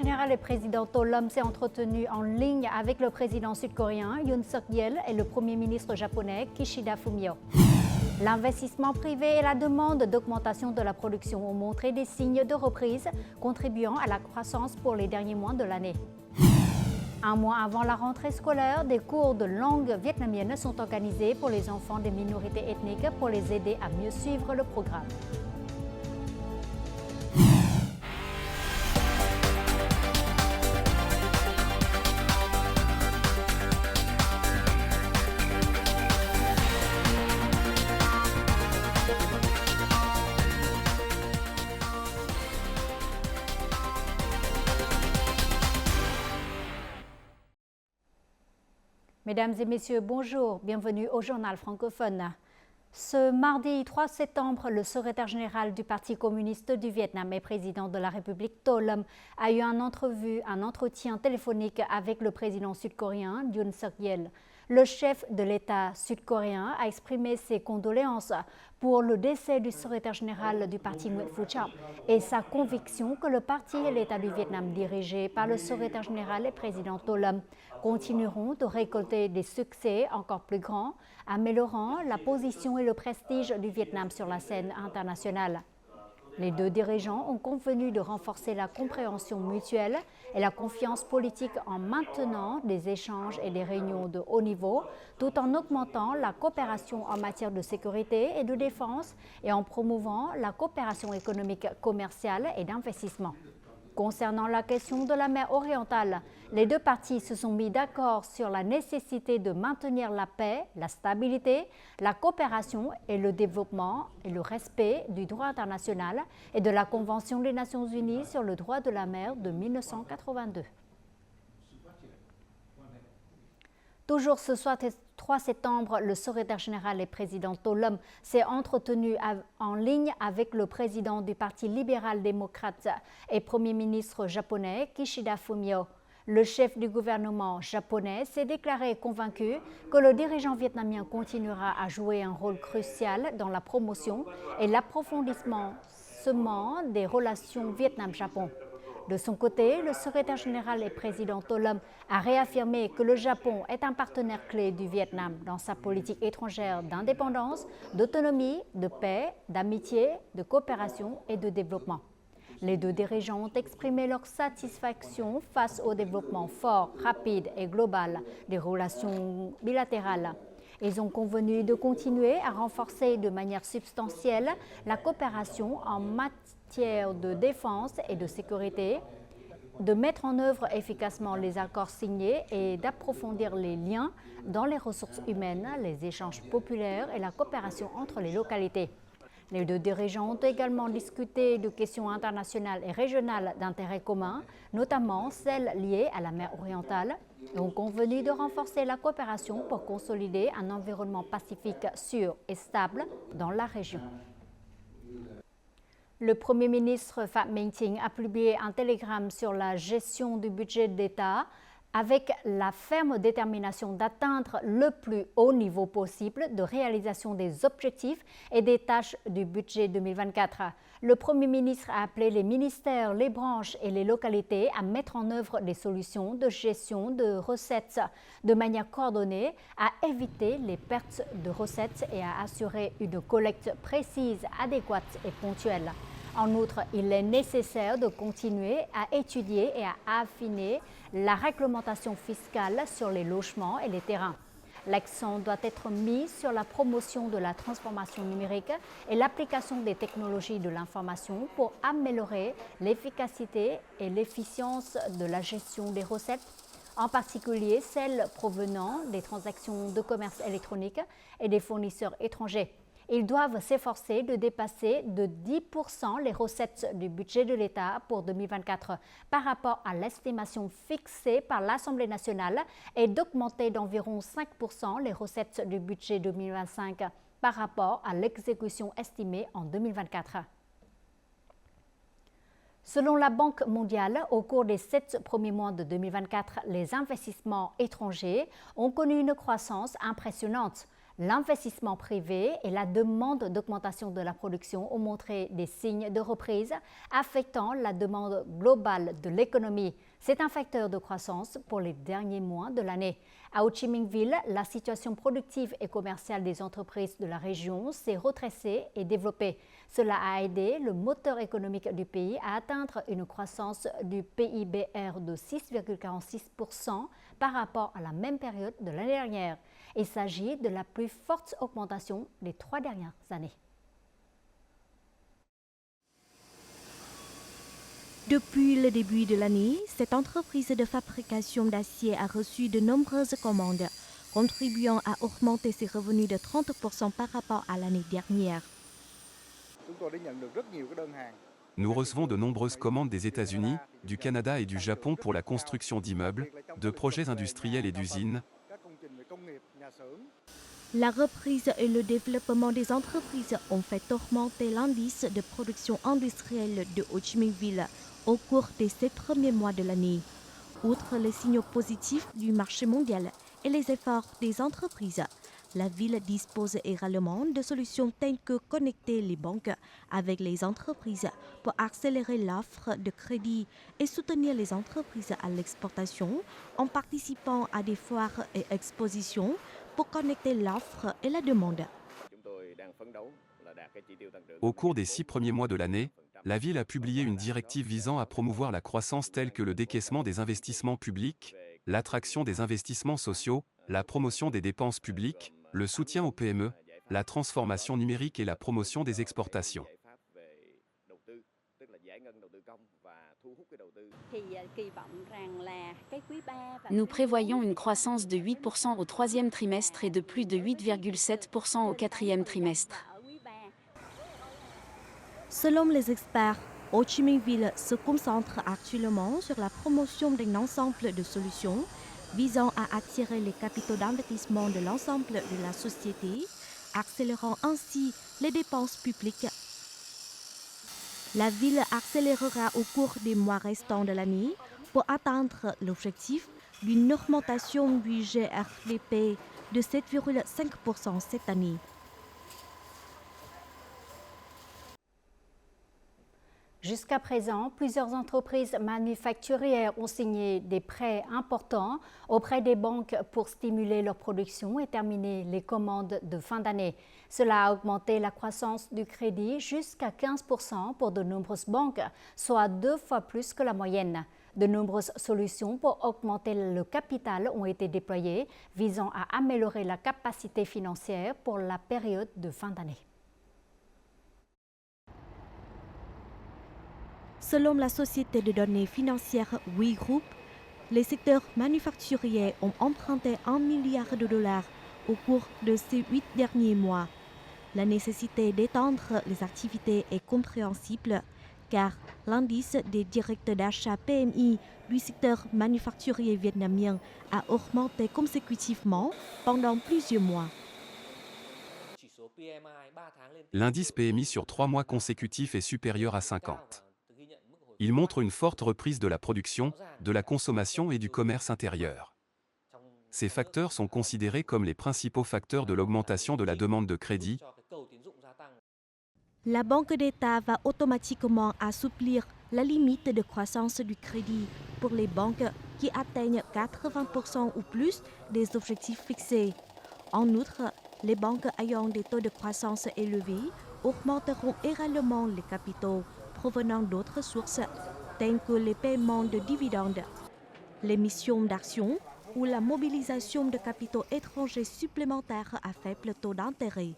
général et président To Lam s'est entretenu en ligne avec le président sud-coréen Yoon Suk-yeol et le premier ministre japonais Kishida Fumio. L'investissement privé et la demande d'augmentation de la production ont montré des signes de reprise, contribuant à la croissance pour les derniers mois de l'année. Un mois avant la rentrée scolaire, des cours de langue vietnamienne sont organisés pour les enfants des minorités ethniques pour les aider à mieux suivre le programme. Mesdames et messieurs, bonjour, bienvenue au journal francophone. Ce mardi 3 septembre, le secrétaire général du Parti communiste du Vietnam et président de la République To Lam a eu un entretien téléphonique avec le président sud-coréen Yoon Suk-yeol. Le chef de l'État sud-coréen a exprimé ses condoléances pour le décès du secrétaire général du parti Nguyễn Phú Trọng et sa conviction que le parti et l'État du Vietnam dirigé par le secrétaire général et président To Lam continueront de récolter des succès encore plus grands, améliorant la position et le prestige du Vietnam sur la scène internationale. Les deux dirigeants ont convenu de renforcer la compréhension mutuelle et la confiance politique en maintenant des échanges et des réunions de haut niveau, tout en augmentant la coopération en matière de sécurité et de défense et en promouvant la coopération économique, commerciale et d'investissement. Concernant la question de la mer orientale, les deux parties se sont mis d'accord sur la nécessité de maintenir la paix, la stabilité, la coopération et le développement et le respect du droit international et de la Convention des Nations Unies sur le droit de la mer de 1982. Toujours ce soir, 3 septembre, le secrétaire général et président To Lam s'est entretenu en ligne avec le président du Parti libéral-démocrate et premier ministre japonais Kishida Fumio. Le chef du gouvernement japonais s'est déclaré convaincu que le dirigeant vietnamien continuera à jouer un rôle crucial dans la promotion et l'approfondissement des relations Vietnam-Japon. De son côté, le secrétaire général et président To Lam a réaffirmé que le Japon est un partenaire clé du Vietnam dans sa politique étrangère d'indépendance, d'autonomie, de paix, d'amitié, de coopération et de développement. Les deux dirigeants ont exprimé leur satisfaction face au développement fort, rapide et global des relations bilatérales. Ils ont convenu de continuer à renforcer de manière substantielle la coopération en matière de défense et de sécurité, de mettre en œuvre efficacement les accords signés et d'approfondir les liens dans les ressources humaines, les échanges populaires et la coopération entre les localités. Les deux dirigeants ont également discuté de questions internationales et régionales d'intérêt commun, notamment celles liées à la mer orientale, et ont convenu de renforcer la coopération pour consolider un environnement pacifique sûr et stable dans la région. Le Premier ministre Phạm Minh Chính a publié un télégramme sur la gestion du budget d'État avec la ferme détermination d'atteindre le plus haut niveau possible de réalisation des objectifs et des tâches du budget 2024. Le Premier ministre a appelé les ministères, les branches et les localités à mettre en œuvre des solutions de gestion de recettes de manière coordonnée, à éviter les pertes de recettes et à assurer une collecte précise, adéquate et ponctuelle. En outre, il est nécessaire de continuer à étudier et à affiner la réglementation fiscale sur les logements et les terrains. L'accent doit être mis sur la promotion de la transformation numérique et l'application des technologies de l'information pour améliorer l'efficacité et l'efficience de la gestion des recettes, en particulier celles provenant des transactions de commerce électronique et des fournisseurs étrangers. Ils doivent s'efforcer de dépasser de 10% les recettes du budget de l'État pour 2024 par rapport à l'estimation fixée par l'Assemblée nationale et d'augmenter d'environ 5% les recettes du budget 2025 par rapport à l'exécution estimée en 2024. Selon la Banque mondiale, au cours des 7 premiers mois de 2024, les investissements étrangers ont connu une croissance impressionnante. L'investissement privé et la demande d'augmentation de la production ont montré des signes de reprise, affectant la demande globale de l'économie. C'est un facteur de croissance pour les derniers mois de l'année. À Ho Chi Minh Ville, la situation productive et commerciale des entreprises de la région s'est redressée et développée. Cela a aidé le moteur économique du pays à atteindre une croissance du PIBR de 6,46% par rapport à la même période de l'année dernière. Il s'agit de la plus forte augmentation des 3 dernières années. Depuis le début de l'année, cette entreprise de fabrication d'acier a reçu de nombreuses commandes, contribuant à augmenter ses revenus de 30% par rapport à l'année dernière. Nous recevons de nombreuses commandes des États-Unis, du Canada et du Japon pour la construction d'immeubles, de projets industriels et d'usines. La reprise et le développement des entreprises ont fait augmenter l'indice de production industrielle de Ho Chi Minh Ville au cours des 7 premiers mois de l'année. Outre les signaux positifs du marché mondial et les efforts des entreprises, la ville dispose également de solutions telles que connecter les banques avec les entreprises pour accélérer l'offre de crédit et soutenir les entreprises à l'exportation en participant à des foires et expositions pour connecter l'offre et la demande. Au cours des 6 premiers mois de l'année, la ville a publié une directive visant à promouvoir la croissance telle que le décaissement des investissements publics, l'attraction des investissements sociaux, la promotion des dépenses publiques, le soutien aux PME, la transformation numérique et la promotion des exportations. Nous prévoyons une croissance de 8% au troisième trimestre et de plus de 8,7% au quatrième trimestre. Selon les experts, Ho Chi Minh Ville se concentre actuellement sur la promotion d'un ensemble de solutions visant à attirer les capitaux d'investissement de l'ensemble de la société, accélérant ainsi les dépenses publiques. La ville accélérera au cours des mois restants de l'année pour atteindre l'objectif d'une augmentation du GRDP de 7,5% cette année. Jusqu'à présent, plusieurs entreprises manufacturières ont signé des prêts importants auprès des banques pour stimuler leur production et terminer les commandes de fin d'année. Cela a augmenté la croissance du crédit jusqu'à 15% pour de nombreuses banques, soit 2 fois plus que la moyenne. De nombreuses solutions pour augmenter le capital ont été déployées, visant à améliorer la capacité financière pour la période de fin d'année. Selon la société de données financières We Group, les secteurs manufacturiers ont emprunté 1 milliard de dollars au cours de ces 8 derniers mois. La nécessité d'étendre les activités est compréhensible car l'indice des directeurs d'achat PMI du secteur manufacturier vietnamien a augmenté consécutivement pendant plusieurs mois. L'indice PMI sur 3 mois consécutifs est supérieur à 50. Il montre une forte reprise de la production, de la consommation et du commerce intérieur. Ces facteurs sont considérés comme les principaux facteurs de l'augmentation de la demande de crédit. La Banque d'État va automatiquement assouplir la limite de croissance du crédit pour les banques qui atteignent 80% ou plus des objectifs fixés. En outre, les banques ayant des taux de croissance élevés augmenteront également les capitaux provenant d'autres sources, telles que les paiements de dividendes, l'émission d'actions ou la mobilisation de capitaux étrangers supplémentaires à faible taux d'intérêt.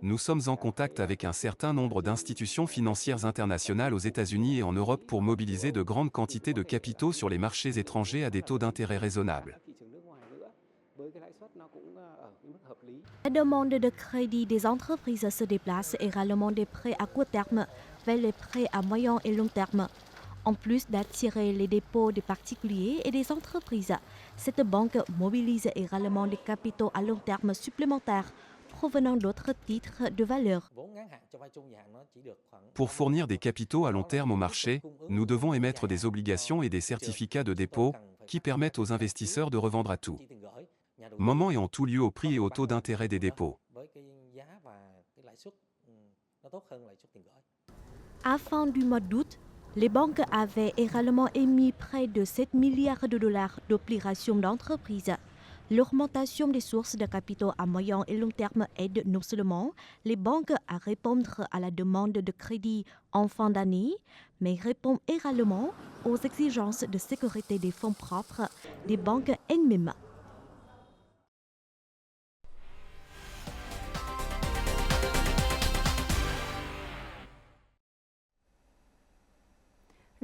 Nous sommes en contact avec un certain nombre d'institutions financières internationales aux États-Unis et en Europe pour mobiliser de grandes quantités de capitaux sur les marchés étrangers à des taux d'intérêt raisonnables. La demande de crédit des entreprises se déplace également des prêts à court terme vers les prêts à moyen et long terme. En plus d'attirer les dépôts des particuliers et des entreprises, cette banque mobilise également des capitaux à long terme supplémentaires provenant d'autres titres de valeur. Pour fournir des capitaux à long terme au marché, nous devons émettre des obligations et des certificats de dépôt qui permettent aux investisseurs de revendre à tout. moment et en tout lieu au prix et au taux d'intérêt des dépôts. À fin du mois d'août, les banques avaient également émis près de 7 milliards de dollars d'obligations d'entreprise. L'augmentation des sources de capitaux à moyen et long terme aide non seulement les banques à répondre à la demande de crédit en fin d'année, mais répond également aux exigences de sécurité des fonds propres des banques elles-mêmes.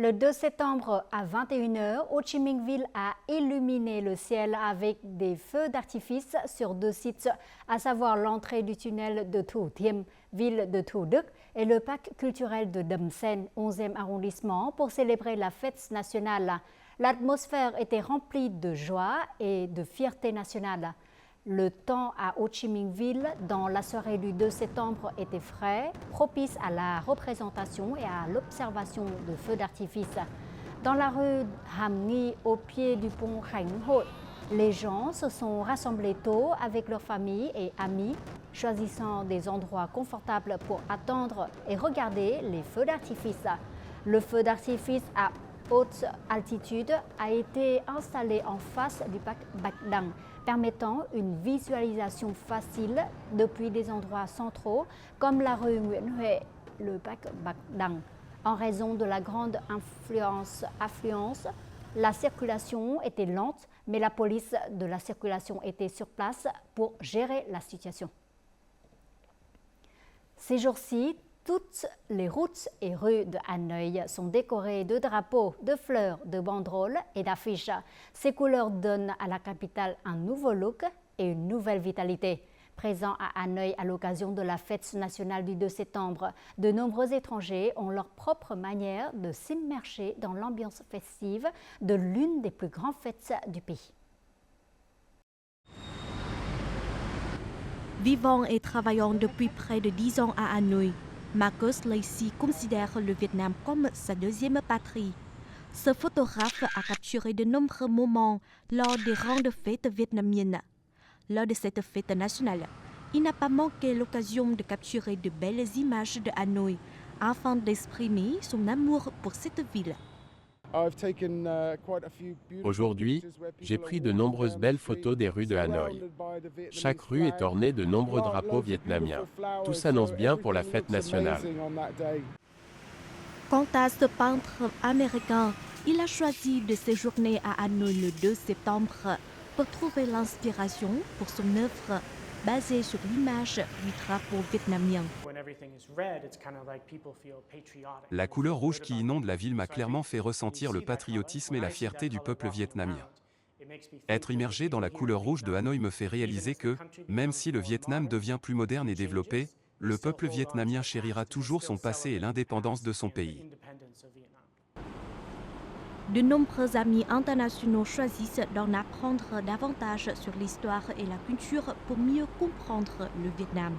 Le 2 septembre à 21h, Ho Chi Minh Ville a illuminé le ciel avec des feux d'artifice sur 2 sites, à savoir l'entrée du tunnel de Thủ Thiêm, ville de Thủ Đức, et le parc culturel de Đầm Sen, 11e arrondissement, pour célébrer la fête nationale. L'atmosphère était remplie de joie et de fierté nationale. Le temps à Ho Chi Minh Ville dans la soirée du 2 septembre était frais, propice à la représentation et à l'observation de feux d'artifice. Dans la rue Hàm Nghi, au pied du pont Khánh Hội, les gens se sont rassemblés tôt avec leurs familles et amis, choisissant des endroits confortables pour attendre et regarder les feux d'artifice. Le feu d'artifice à haute altitude a été installé en face du parc Bạch Đằng, permettant une visualisation facile depuis des endroits centraux comme la rue Nguyễn Huệ, le parc Bạch Đằng. En raison de la grande affluence, la circulation était lente, mais la police de la circulation était sur place pour gérer la situation. Ces jours-ci, toutes les routes et rues de Hanoï sont décorées de drapeaux, de fleurs, de banderoles et d'affiches. Ces couleurs donnent à la capitale un nouveau look et une nouvelle vitalité. Présents à Hanoï à l'occasion de la fête nationale du 2 septembre, de nombreux étrangers ont leur propre manière de s'immerger dans l'ambiance festive de l'une des plus grandes fêtes du pays. Vivant et travaillant depuis près de 10 ans à Hanoï, Marcus Lacey considère le Vietnam comme sa deuxième patrie. Ce photographe a capturé de nombreux moments lors des grandes fêtes vietnamiennes. Lors de cette fête nationale, il n'a pas manqué l'occasion de capturer de belles images de Hanoï afin d'exprimer son amour pour cette ville. Aujourd'hui, j'ai pris de nombreuses belles photos des rues de Hanoï. Chaque rue est ornée de nombreux drapeaux vietnamiens. Tout s'annonce bien pour la fête nationale. Quant à ce peintre américain, il a choisi de séjourner à Hanoï le 2 septembre pour trouver l'inspiration pour son œuvre basée sur l'image du drapeau vietnamien. La couleur rouge qui inonde la ville m'a clairement fait ressentir le patriotisme et la fierté du peuple vietnamien. Être immergé dans la couleur rouge de Hanoï me fait réaliser que, même si le Vietnam devient plus moderne et développé, le peuple vietnamien chérira toujours son passé et l'indépendance de son pays. De nombreux amis internationaux choisissent d'en apprendre davantage sur l'histoire et la culture pour mieux comprendre le Vietnam.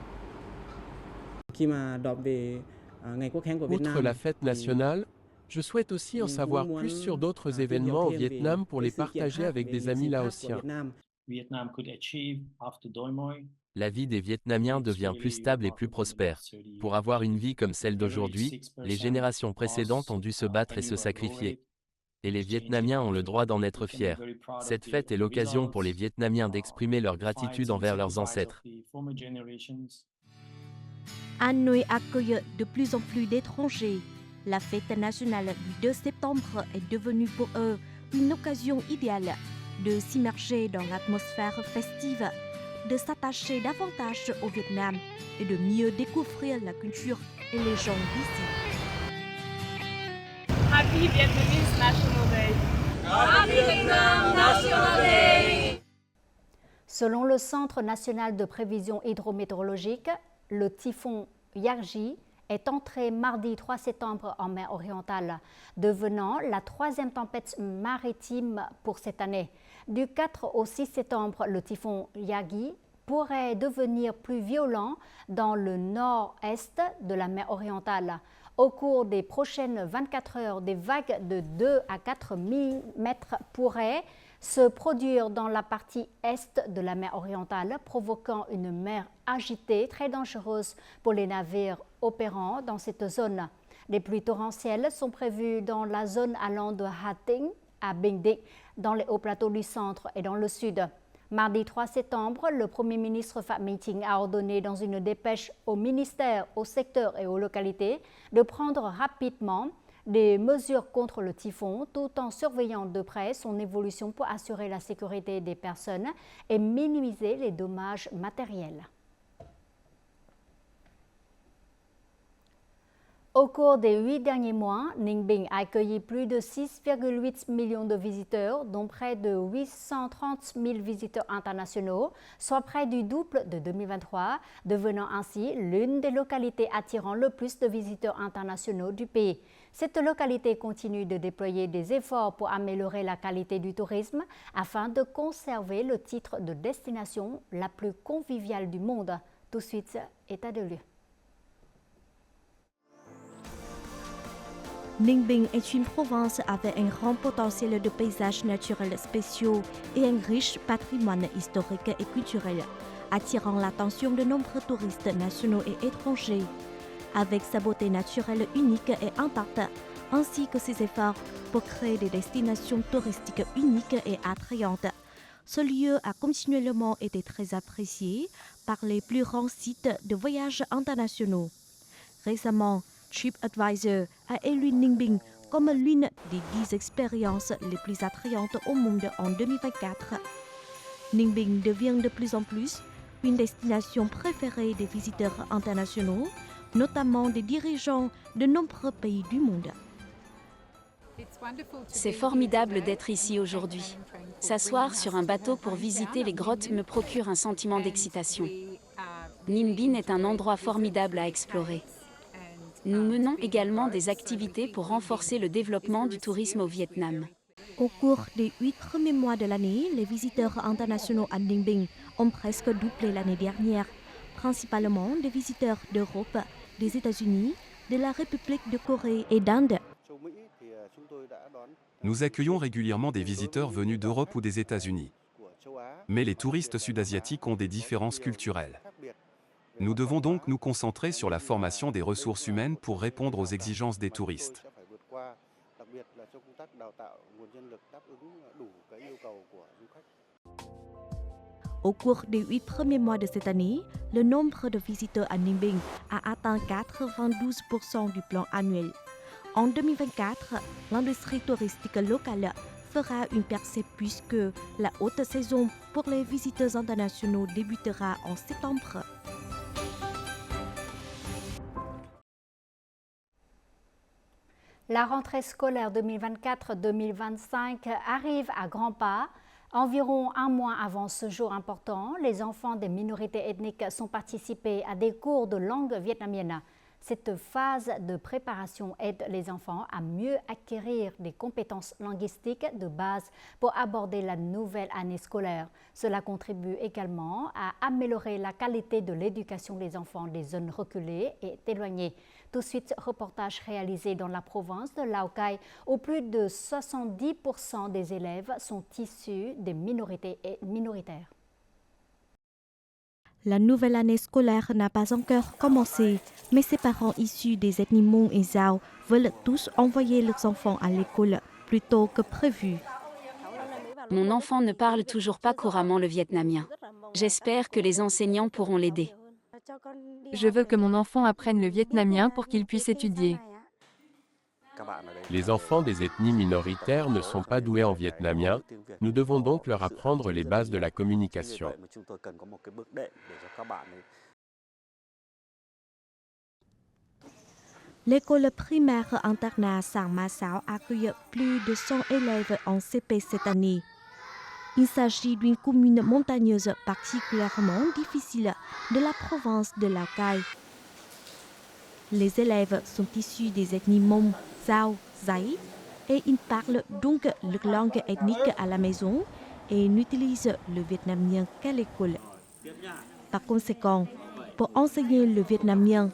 Outre la fête nationale, je souhaite aussi en savoir plus sur d'autres événements au Vietnam pour les partager avec des amis laotiens. La vie des Vietnamiens devient plus stable et plus prospère. Pour avoir une vie comme celle d'aujourd'hui, les générations précédentes ont dû se battre et se sacrifier. Et les Vietnamiens ont le droit d'en être fiers. Cette fête est l'occasion pour les Vietnamiens d'exprimer leur gratitude envers leurs ancêtres. Hanoï accueille de plus en plus d'étrangers. La fête nationale du 2 septembre est devenue pour eux une occasion idéale de s'immerger dans l'atmosphère festive, de s'attacher davantage au Vietnam et de mieux découvrir la culture et les gens d'ici. Happy Vietnamese National Day! Happy Vietnam National Day! Selon le Centre national de prévision hydrométéorologique, le typhon Yagi est entré mardi 3 septembre en mer orientale, devenant la 3e tempête maritime pour cette année. Du 4 au 6 septembre, le typhon Yagi pourrait devenir plus violent dans le nord-est de la mer orientale. Au cours des prochaines 24 heures, des vagues de 2 à 4 mm pourraient se produire dans la partie est de la mer orientale, provoquant une mer agitée très dangereuse pour les navires opérant dans cette zone. Les pluies torrentielles sont prévues dans la zone allant de Ha Tinh à Bình Định, dans les hauts plateaux du centre et dans le sud. Mardi 3 septembre, le Premier ministre Phạm Minh Chính a ordonné dans une dépêche au ministère, au secteur et aux localités de prendre rapidement des mesures contre le typhon tout en surveillant de près son évolution pour assurer la sécurité des personnes et minimiser les dommages matériels. Au cours des 8 derniers mois, Ninh Bình a accueilli plus de 6,8 millions de visiteurs, dont près de 830 000 visiteurs internationaux, soit près du double de 2023, devenant ainsi l'une des localités attirant le plus de visiteurs internationaux du pays. Cette localité continue de déployer des efforts pour améliorer la qualité du tourisme afin de conserver le titre de destination la plus conviviale du monde. Tout de suite, état de lieu. Ninh Bình est une province avec un grand potentiel de paysages naturels spéciaux et un riche patrimoine historique et culturel, attirant l'attention de nombreux touristes nationaux et étrangers. Avec sa beauté naturelle unique et intacte, ainsi que ses efforts pour créer des destinations touristiques uniques et attrayantes, ce lieu a continuellement été très apprécié par les plus grands sites de voyages internationaux. Récemment, TripAdvisor a élu Ninh Bình comme l'une des 10 expériences les plus attrayantes au monde en 2024. Ninh Bình devient de plus en plus une destination préférée des visiteurs internationaux, notamment des dirigeants de nombreux pays du monde. C'est formidable d'être ici aujourd'hui. S'asseoir sur un bateau pour visiter les grottes me procure un sentiment d'excitation. Ninh Bình est un endroit formidable à explorer. Nous menons également des activités pour renforcer le développement du tourisme au Vietnam. Au cours des 8 premiers mois de l'année, les visiteurs internationaux à Ninh Bình ont presque doublé l'année dernière, principalement des visiteurs d'Europe, des États-Unis, de la République de Corée et d'Inde. Nous accueillons régulièrement des visiteurs venus d'Europe ou des États-Unis. Mais les touristes sud-asiatiques ont des différences culturelles. Nous devons donc nous concentrer sur la formation des ressources humaines pour répondre aux exigences des touristes. Au cours des 8 premiers mois de cette année, le nombre de visiteurs à Ninh Bình a atteint 92% du plan annuel. En 2024, l'industrie touristique locale fera une percée puisque la haute saison pour les visiteurs internationaux débutera en septembre. La rentrée scolaire 2024-2025 arrive à grands pas. Environ un mois avant ce jour important, les enfants des minorités ethniques sont participés à des cours de langue vietnamienne. Cette phase de préparation aide les enfants à mieux acquérir des compétences linguistiques de base pour aborder la nouvelle année scolaire. Cela contribue également à améliorer la qualité de l'éducation des enfants des zones reculées et éloignées. Tout de suite, reportage réalisé dans la province de Lào Cai, où plus de 70% des élèves sont issus des minorités et minoritaires. La nouvelle année scolaire n'a pas encore commencé, mais ses parents issus des ethnies Mông et Dao veulent tous envoyer leurs enfants à l'école plus tôt que prévu. Mon enfant ne parle toujours pas couramment le vietnamien. J'espère que les enseignants pourront l'aider. Je veux que mon enfant apprenne le vietnamien pour qu'il puisse étudier. Les enfants des ethnies minoritaires ne sont pas doués en vietnamien, nous devons donc leur apprendre les bases de la communication. L'école primaire internat Sang Ma Sao accueille plus de 100 élèves en CP cette année. Il s'agit d'une commune montagneuse particulièrement difficile de la province de Lào Cai. Les élèves sont issus des ethnies Mông, Dao, Dai et ils parlent donc leur langue ethnique à la maison et n'utilisent le vietnamien qu'à l'école. Par conséquent, pour enseigner le vietnamien,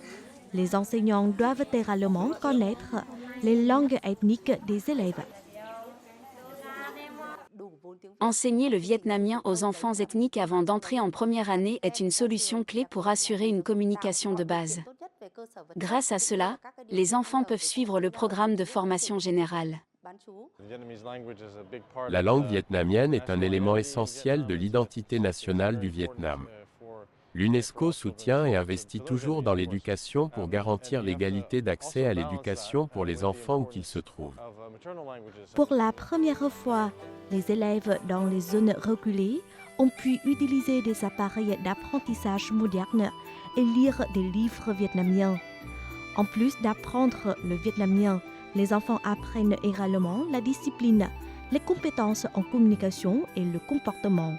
les enseignants doivent également connaître les langues ethniques des élèves. Enseigner le vietnamien aux enfants ethniques avant d'entrer en première année est une solution clé pour assurer une communication de base. Grâce à cela, les enfants peuvent suivre le programme de formation générale. La langue vietnamienne est un élément essentiel de l'identité nationale du Vietnam. L'UNESCO soutient et investit toujours dans l'éducation pour garantir l'égalité d'accès à l'éducation pour les enfants où qu'ils se trouvent. Pour la première fois, les élèves dans les zones reculées ont pu utiliser des appareils d'apprentissage modernes et lire des livres vietnamiens. En plus d'apprendre le vietnamien, les enfants apprennent également la discipline, les compétences en communication et le comportement.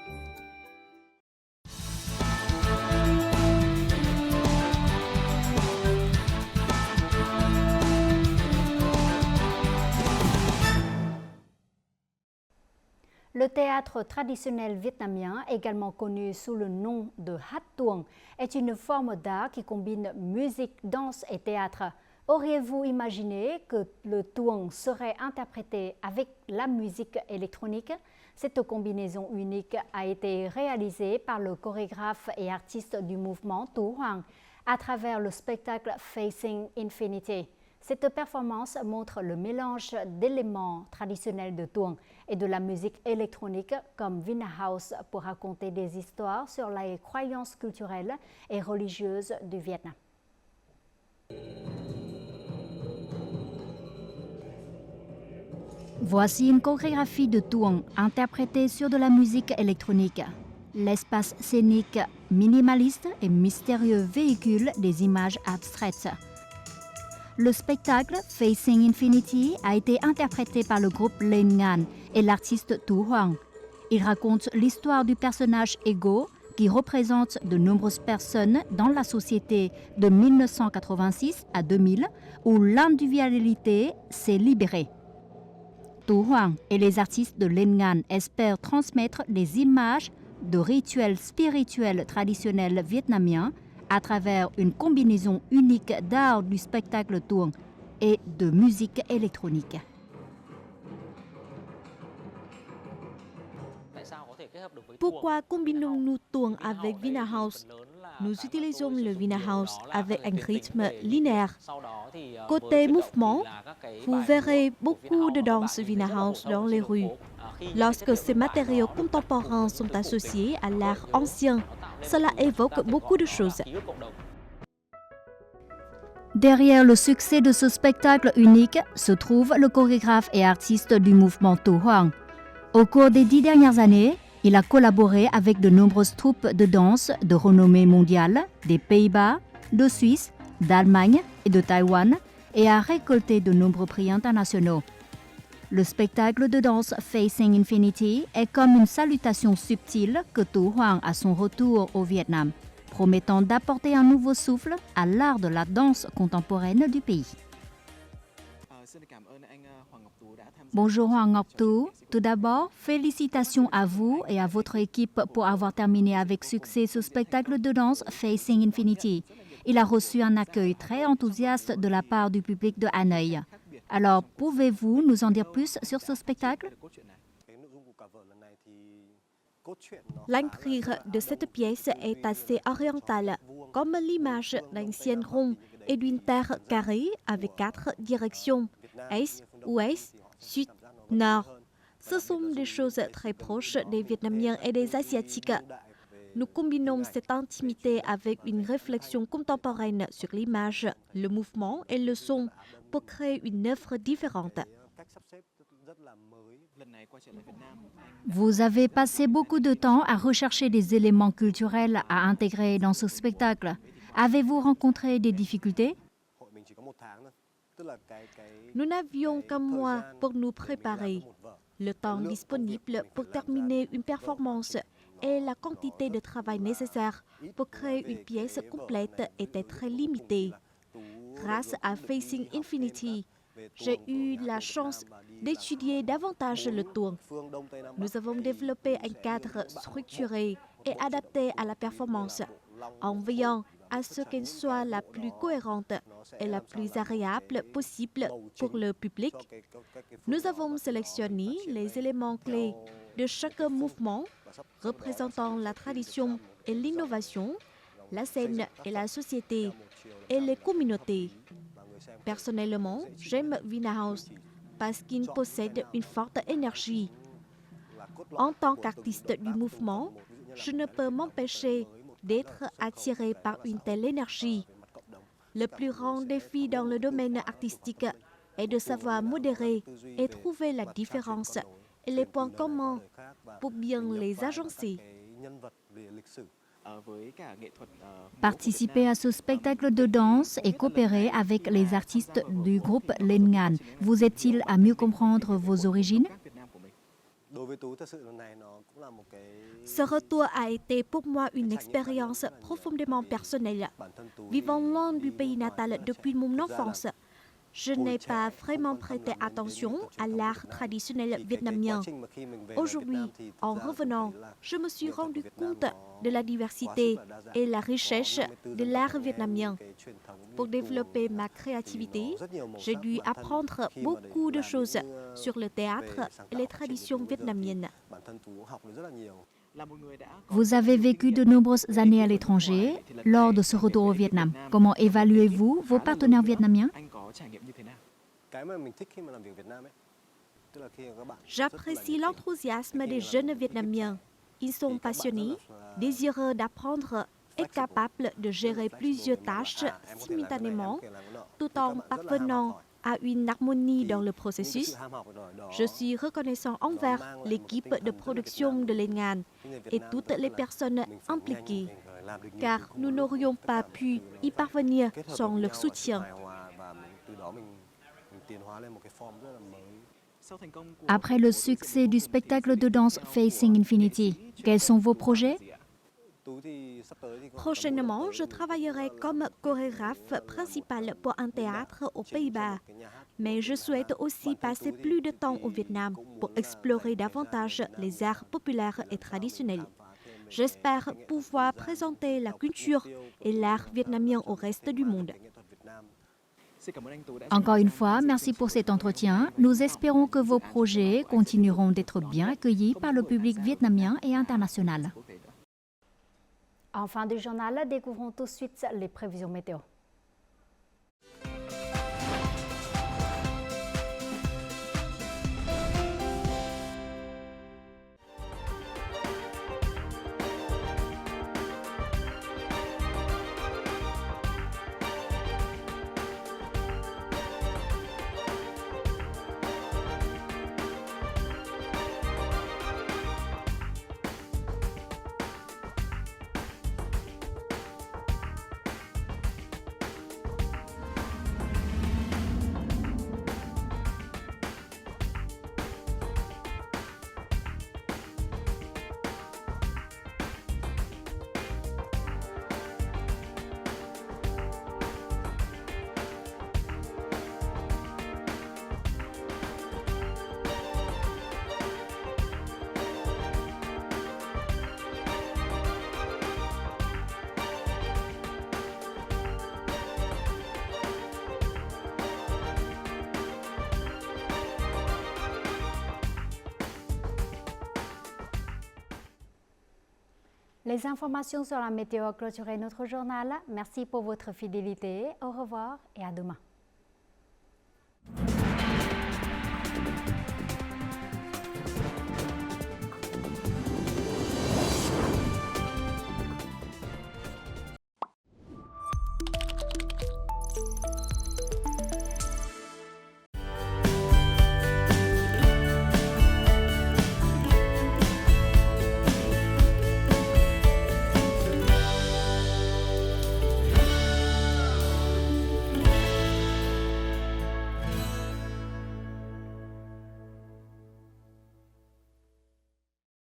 Le théâtre traditionnel vietnamien, également connu sous le nom de hát tuồng, est une forme d'art qui combine musique, danse et théâtre. Auriez-vous imaginé que le tuồng serait interprété avec la musique électronique? Cette combinaison unique a été réalisée par le chorégraphe et artiste du mouvement Tu Hoang à travers le spectacle Facing Infinity. Cette performance montre le mélange d'éléments traditionnels de tuồng et de la musique électronique comme Vina House pour raconter des histoires sur les croyances culturelles et religieuses du Vietnam. Voici une chorégraphie de tuồng interprétée sur de la musique électronique. L'espace scénique minimaliste et mystérieux véhicule des images abstraites. Le spectacle Facing Infinity a été interprété par le groupe Lên Ngan et l'artiste Tu Hoang. Il raconte l'histoire du personnage Ego qui représente de nombreuses personnes dans la société de 1986 à 2000 où l'individualité s'est libérée. Tu Hoang et les artistes de Lên Ngan espèrent transmettre les images de rituels spirituels traditionnels vietnamiens à travers une combinaison unique d'art du spectacle tuồng et de musique électronique. Pourquoi combinons-nous tuồng avec Vina House? Nous utilisons le Vina House avec un rythme linéaire. Côté mouvement, vous verrez beaucoup de danse Vina House dans les rues. Lorsque ces matériaux contemporains sont associés à l'art ancien, cela évoque beaucoup de choses. Derrière le succès de ce spectacle unique se trouve le chorégraphe et artiste du mouvement Tu Hoang. Au cours des 10 dernières années, il a collaboré avec de nombreuses troupes de danse de renommée mondiale des Pays-Bas, de Suisse, d'Allemagne et de Taïwan et a récolté de nombreux prix internationaux. Le spectacle de danse Facing Infinity est comme une salutation subtile que Tu Hoang à son retour au Vietnam, promettant d'apporter un nouveau souffle à l'art de la danse contemporaine du pays. Bonjour Hoàng Ngọc Tú. Tout d'abord, félicitations à vous et à votre équipe pour avoir terminé avec succès ce spectacle de danse Facing Infinity. Il a reçu un accueil très enthousiaste de la part du public de Hanoï. Alors, pouvez-vous nous en dire plus sur ce spectacle? L'intrigue de cette pièce est assez orientale, comme l'image d'un ciel rond et d'une terre carrée avec 4 directions, Est, Ouest, Sud, Nord. Ce sont des choses très proches des Vietnamiens et des Asiatiques. Nous combinons cette intimité avec une réflexion contemporaine sur l'image, le mouvement et le son pour créer une œuvre différente. Vous avez passé beaucoup de temps à rechercher des éléments culturels à intégrer dans ce spectacle. Avez-vous rencontré des difficultés? Nous n'avions qu'un mois pour nous préparer. Le temps disponible pour terminer une performance et la quantité de travail nécessaire pour créer une pièce complète était très limitée. Grâce à Facing Infinity, j'ai eu la chance d'étudier davantage le tuồng. Nous avons développé un cadre structuré et adapté à la performance, en veillant à ce qu'elle soit la plus cohérente et la plus agréable possible pour le public. Nous avons sélectionné les éléments clés de chaque mouvement, représentant la tradition et l'innovation, la scène et la société, et les communautés. Personnellement, j'aime Vinahouse parce qu'il possède une forte énergie. En tant qu'artiste du mouvement, je ne peux m'empêcher d'être attiré par une telle énergie. Le plus grand défi dans le domaine artistique est de savoir modérer et trouver la différence et les points communs pour bien les agencer. Participer à ce spectacle de danse et coopérer avec les artistes du groupe Lengan vous aide-t-il à mieux comprendre vos origines? Ce retour a été pour moi une expérience profondément personnelle. Vivant loin du pays natal depuis mon enfance, je n'ai pas vraiment prêté attention à l'art traditionnel vietnamien. Aujourd'hui, en revenant, je me suis rendu compte de la diversité et la richesse de l'art vietnamien. Pour développer ma créativité, j'ai dû apprendre beaucoup de choses sur le théâtre et les traditions vietnamiennes. Vous avez vécu de nombreuses années à l'étranger. Lors de ce retour au Vietnam, comment évaluez-vous vos partenaires vietnamiens? J'apprécie l'enthousiasme des jeunes Vietnamiens. Ils sont passionnés, désireux d'apprendre et capables de gérer plusieurs tâches simultanément, tout en parvenant à une harmonie dans le processus. Je suis reconnaissant envers l'équipe de production de Lengan et toutes les personnes impliquées, car nous n'aurions pas pu y parvenir sans leur soutien. Après le succès du spectacle de danse Facing Infinity, quels sont vos projets? Prochainement, je travaillerai comme chorégraphe principal pour un théâtre aux Pays-Bas. Mais je souhaite aussi passer plus de temps au Vietnam pour explorer davantage les arts populaires et traditionnels. J'espère pouvoir présenter la culture et l'art vietnamien au reste du monde. Encore une fois, merci pour cet entretien. Nous espérons que vos projets continueront d'être bien accueillis par le public vietnamien et international. En fin du journal, découvrons tout de suite les prévisions météo. Les informations sur la météo clôturent notre journal. Merci pour votre fidélité. Au revoir et à demain.